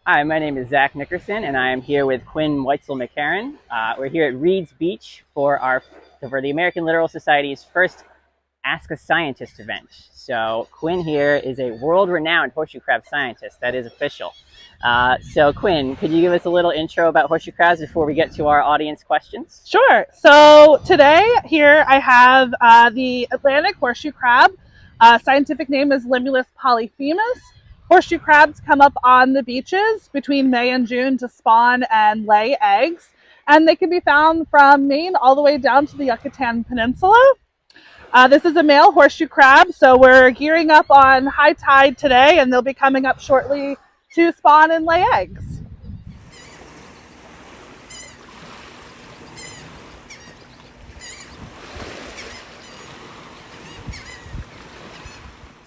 Hi, my name is Zach Nickerson, and I am here with Quinn Whitesall McHerron. We're here at Reed's Beach for the American Littoral Society's first Ask a Scientist event. So Quinn here is a world-renowned horseshoe crab scientist. That is official. So Quinn, could you give us a little intro about horseshoe crabs before we get to our audience questions? Sure. So today here I have the Atlantic horseshoe crab. Scientific name is Limulus polyphemus. Horseshoe crabs come up on the beaches between May and June to spawn and lay eggs. And they can be found from Maine all the way down to the Yucatan Peninsula. This is a male horseshoe crab, so we're gearing up on high tide today, and they'll be coming up shortly to spawn and lay eggs.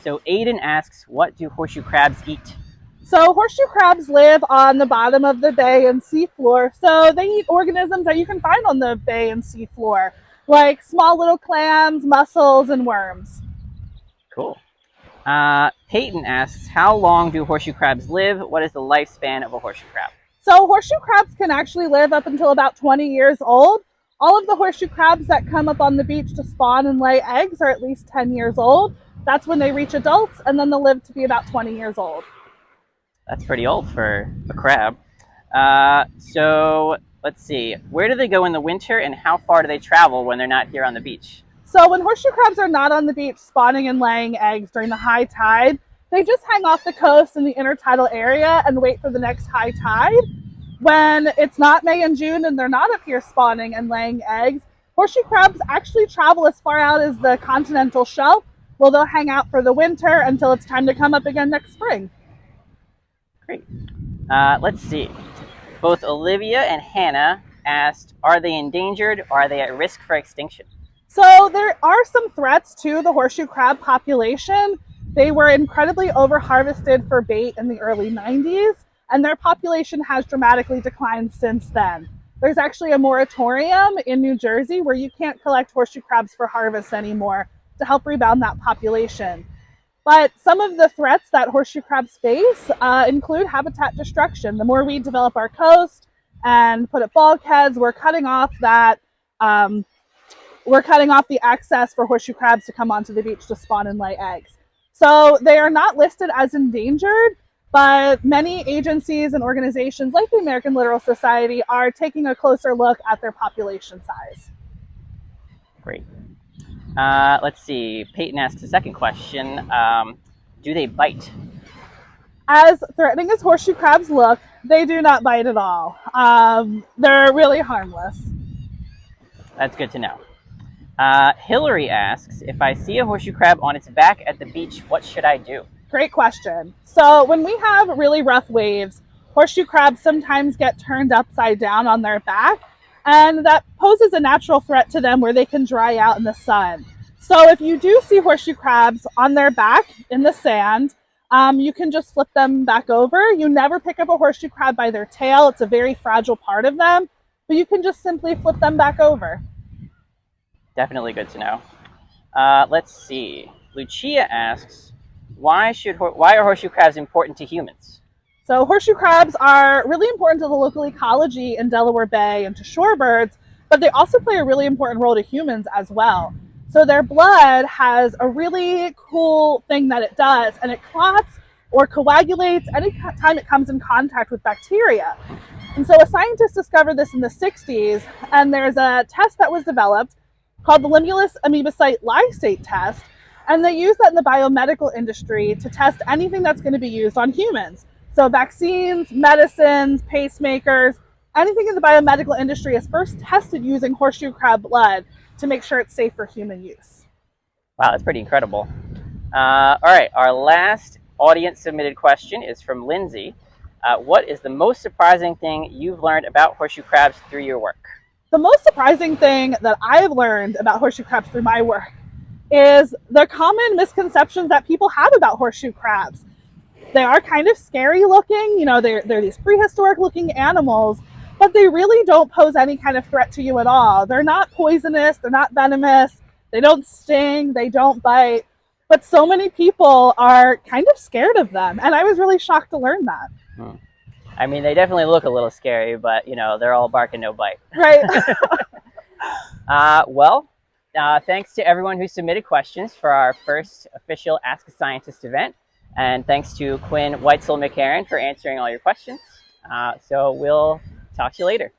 So Aiden asks, what do horseshoe crabs eat? So horseshoe crabs live on the bottom of the bay and seafloor. So they eat organisms that you can find on the bay and seafloor, like small little clams, mussels, and worms. Cool. Peyton asks, how long do horseshoe crabs live? What is the lifespan of a horseshoe crab? So horseshoe crabs can actually live up until about 20 years old. All of the horseshoe crabs that come up on the beach to spawn and lay eggs are at least 10 years old. That's when they reach adults, and then they'll live to be about 20 years old. That's pretty old for a crab. So let's see. Where do they go in the winter, and how far do they travel when they're not here on the beach? So when horseshoe crabs are not on the beach spawning and laying eggs during the high tide, they just hang off the coast in the intertidal area and wait for the next high tide. When it's not May and June and they're not up here spawning and laying eggs, horseshoe crabs actually travel as far out as the continental shelf, where they'll hang out for the winter until it's time to come up again next spring. Great. Let's see. Both Olivia and Hannah asked, are they endangered or are they at risk for extinction? So there are some threats to the horseshoe crab population. They were incredibly over-harvested for bait in the early 90s, and their population has dramatically declined since then. There's actually a moratorium in New Jersey where you can't collect horseshoe crabs for harvest anymore to help rebound that population. But some of the threats that horseshoe crabs face include habitat destruction. The more we develop our coast and put up bulkheads, we're cutting off the access for horseshoe crabs to come onto the beach to spawn and lay eggs. So they are not listed as endangered, but many agencies and organizations like the American Littoral Society are taking a closer look at their population size. Great. Let's see. Peyton asks a second question. Do they bite? As threatening as horseshoe crabs look, they do not bite at all. They're really harmless. That's good to know. Hillary asks, if I see a horseshoe crab on its back at the beach, what should I do? Great question. So when we have really rough waves, horseshoe crabs sometimes get turned upside down on their back, and that poses a natural threat to them where they can dry out in the sun. So if you do see horseshoe crabs on their back in the sand, you can just flip them back over. You never pick up a horseshoe crab by their tail. It's a very fragile part of them, but you can just simply flip them back over. Definitely good to know. Let's see. Lucia asks, why are horseshoe crabs important to humans? So horseshoe crabs are really important to the local ecology in Delaware Bay and to shorebirds, but they also play a really important role to humans as well. So their blood has a really cool thing that it does, and it clots or coagulates anytime it comes in contact with bacteria. And so a scientist discovered this in the 60s, and there's a test that was developed called the Limulus amoebocyte lysate test, and they use that in the biomedical industry to test anything that's going to be used on humans. So vaccines, medicines, pacemakers, anything in the biomedical industry is first tested using horseshoe crab blood to make sure it's safe for human use. Wow, that's pretty incredible. All right, our last audience submitted question is from Lindsay. What is the most surprising thing you've learned about horseshoe crabs through your work? The most surprising thing that I've learned about horseshoe crabs through my work is the common misconceptions that people have about horseshoe crabs. They are kind of scary looking, they're these prehistoric looking animals, but they really don't pose any kind of threat to you at all. They're not poisonous, they're not venomous, they don't sting, they don't bite, but so many people are kind of scared of them, and I was really shocked to learn that. I mean, they definitely look a little scary, but you know, they're all bark and no bite. Right. Well, thanks to everyone who submitted questions for our first official Ask a Scientist event. And thanks to Quinn Whitesall McHerron for answering all your questions. So we'll talk to you later.